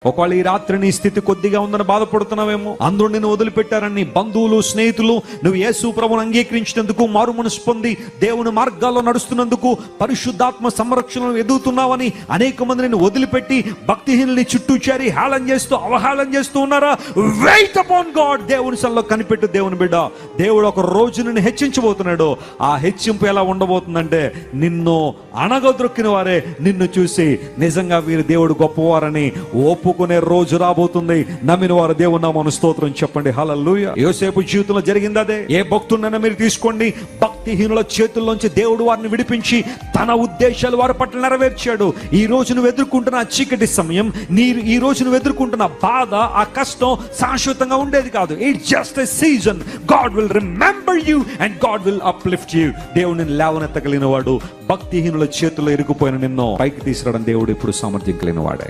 ఒకవేళ ఈ రాత్రి నీ స్థితి కొద్దిగా ఉందని బాధపడుతున్నావేమో, అందరూ నిన్ను వదిలిపెట్టారని, నీ బంధువులు స్నేహితులు, నువ్వు యేసు ప్రభువును అంగీకరించినందుకు, మారు మనసు పొంది దేవుని మార్గాల్లో నడుస్తున్నందుకు, పరిశుద్ధాత్మ సంరక్షణను ఎదుగుతున్నావని అనేక మంది నిన్ను వదిలిపెట్టి భక్తిహీనుల్ని చుట్టూ చేరి హేళన చేస్తూ అవహేళన చేస్తూ ఉన్నారా? Wait upon God. దేవుని సన్నిధిలో కనిపెట్టు దేవుని బిడ్డ. దేవుడు ఒక రోజు నిన్ను హెచ్చించబోతున్నాడు. ఆ హెచ్చింపు ఎలా ఉండబోతుందంటే, నిన్ను అణగద్రొక్కిన వారే నిన్ను చూసి నిజంగా వీరు దేవుడు గొప్పవారని ఒప్పుకునే రోజు రాబోతుంది. నమ్మిన వారు దేవుని నామమున స్తోత్రం చెప్పండి. హల్లెలూయా. యోసేపు జీవితంలో జరిగింది అదే. ఏ భక్తుడినైనా మీరు తీసుకోండి, భక్తిహీనుల చేతుల్లోంచి దేవుడు వారిని విడిపించి తన ఉద్దేశాలు వారి పట్ల నెరవేర్చాడు. ఈ రోజు నువ్వు ఎదుర్కొంటున్న ఆ చీకటి సమయం, ఈ రోజు నువ్వు ఎదుర్కొంటున్న బాధ, ఆ కష్టం శాశ్వతంగా ఉండేది కాదు. It's just a season. God will remember you and God will uplift you. దేవుడిని లేవనెత్తగలిగిన వాడు, భక్తిహీనుల చేతుల్లో ఇరుక్కుపోయిన నిన్ను పైకి తీసుకురావడం దేవుడు ఇప్పుడు సామర్థ్యం కలిగిన వాడే.